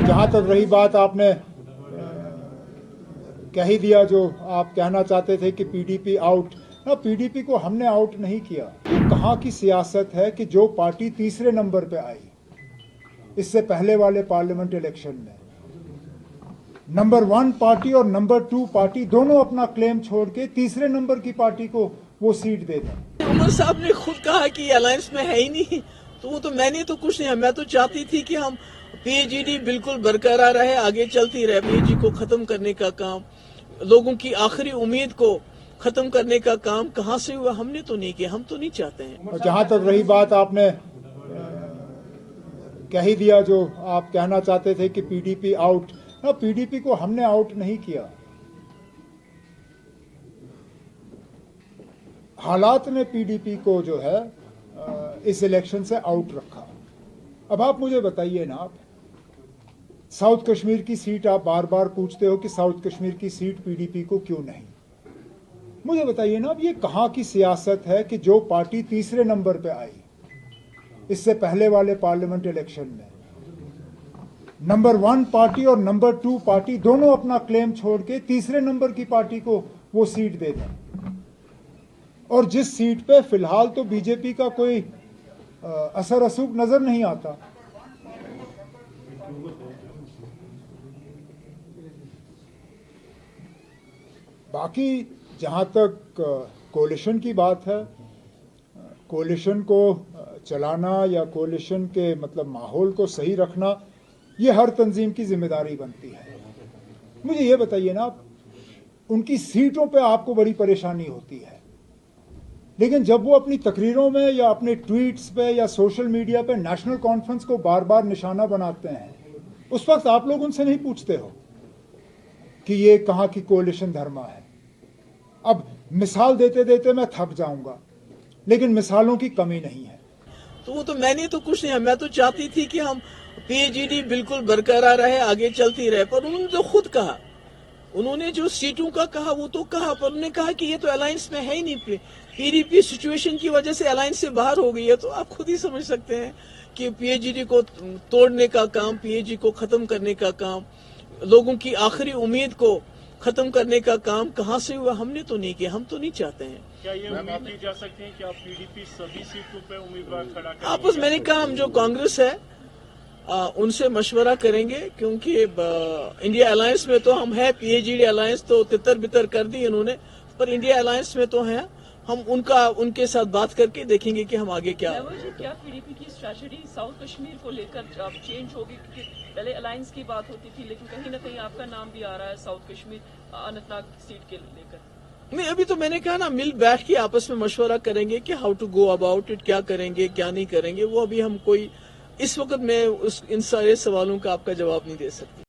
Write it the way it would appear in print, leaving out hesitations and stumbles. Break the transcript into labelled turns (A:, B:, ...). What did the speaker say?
A: जहाँ तक रही बात, आपने कह ही दिया जो आप कहना चाहते थे कि पीडीपी आउट ना, पीडीपी को हमने आउट नहीं किया। कहाँ की सियासत है कि जो पार्टी तीसरे नंबर पे आई इससे पहले वाले पार्लियामेंट इलेक्शन में, नंबर 1 पार्टी और नंबर 2 पार्टी दोनों अपना क्लेम छोड़ के तीसरे नंबर की पार्टी को वो सीट दे दें।
B: उमर साहब ने खुद कहा कि अलायंस में है ही नहीं, तो वो तो मैंने तो कुछ नहीं, मैं तो चाहती थी कि हम पीएचडी बिल्कुल बरकरार रहे, आगे चलती रहे। पीएचडी को खत्म करने का काम, लोगों की आखिरी उम्मीद को खत्म करने का काम कहाँ से हुआ? हमने तो नहीं किया, हम तो नहीं चाहते हैं।
A: और जहाँ तक रही बात, आपने कह ही दिया जो आप कहना चाहते थे कि पीडीपी आउट ना, पीडीपी को हमने आउट नहीं किया। हालात ने पीडीपी को जो है इस इलेक्शन से आउट रखा। अब आप मुझे बताइए ना, आप साउथ कश्मीर की सीट आप बार बार पूछते हो कि साउथ कश्मीर की सीट पीडीपी को क्यों नहीं। मुझे बताइए ना, अब ये कहाँ की सियासत है कि जो पार्टी तीसरे नंबर पे आई इससे पहले वाले पार्लियामेंट इलेक्शन में, नंबर 1 पार्टी और नंबर 2 पार्टी दोनों अपना क्लेम छोड़ के तीसरे नंबर की पार्टी को वो सीट दे दें, और जिस सीट पे फिलहाल तो बीजेपी का कोई असर रसूख नजर नहीं आता। बाकी जहां तक कोलिशन की बात है, कोलिशन को चलाना या कोलिशन के मतलब माहौल को सही रखना, ये हर तंजीम की जिम्मेदारी बनती है। मुझे ये बताइए ना, उनकी सीटों पे आपको बड़ी परेशानी होती है, लेकिन जब वो अपनी तकरीरों में या अपने ट्वीट्स पे या सोशल मीडिया पे नेशनल कॉन्फ्रेंस को बार बार निशाना बनाते हैं, उस वक्त आप लोग उनसे नहीं पूछते हो कि ये कहाँ की कोलिशन धर्मा है। अब मिसाल देते देते मैं थक जाऊंगा, लेकिन मिसालों की कमी नहीं है।
B: तो वो तो मैंने तो कुछ नहीं, मैं तो चाहती थी कि हम पीएचडी बिल्कुल बरकरार रहे, आगे चलती रहे। पर उन्होंने तो खुद कहा, उन्होंने जो सीटों का कहा वो तो कहा, पर उन्होंने कहा कि ये तो अलायंस में है ही नहीं। पीडीपी सिचुएशन की वजह से अलायंस से बाहर हो गई है। तो आप खुद ही समझ सकते हैं कि पीएचडी को तोड़ने का काम, पीएचडी को खत्म करने का काम, लोगों की आखिरी उम्मीद को खत्म करने का काम कहाँ से हुआ? हमने तो नहीं किया, हम तो नहीं चाहते हैं।
C: क्या ये उम्मीद की जा सकती है कि आप पीडीपी सभी सीटों पे उम्मीदवार खड़ा करेंगे?
B: आपस मैंने कहा हम जो कांग्रेस है उनसे मशवरा करेंगे, क्योंकि इंडिया अलायंस में तो हम है। पीएचडी अलायंस तो तितर बितर कर दी इन्होंने, पर इंडिया अलायंस में तो है। हम उनके साथ बात करके देखेंगे कि हम आगे क्या।
D: क्या पीडीपी की स्ट्रेटजी साउथ कश्मीर को लेकर अब चेंज होगी? क्योंकि पहले अलायंस की बात होती थी, लेकिन कहीं ना कहीं आपका नाम भी आ रहा है साउथ कश्मीर अनंतनाग सीट के लेकर।
B: नहीं, अभी तो मैंने कहा ना, मिल बैठ के आपस में मशवरा करेंगे कि how to go about it, क्या करेंगे क्या नहीं करेंगे। वो अभी हम कोई इस वक्त मैं इन सारे सवालों का आपका जवाब नहीं दे सकती।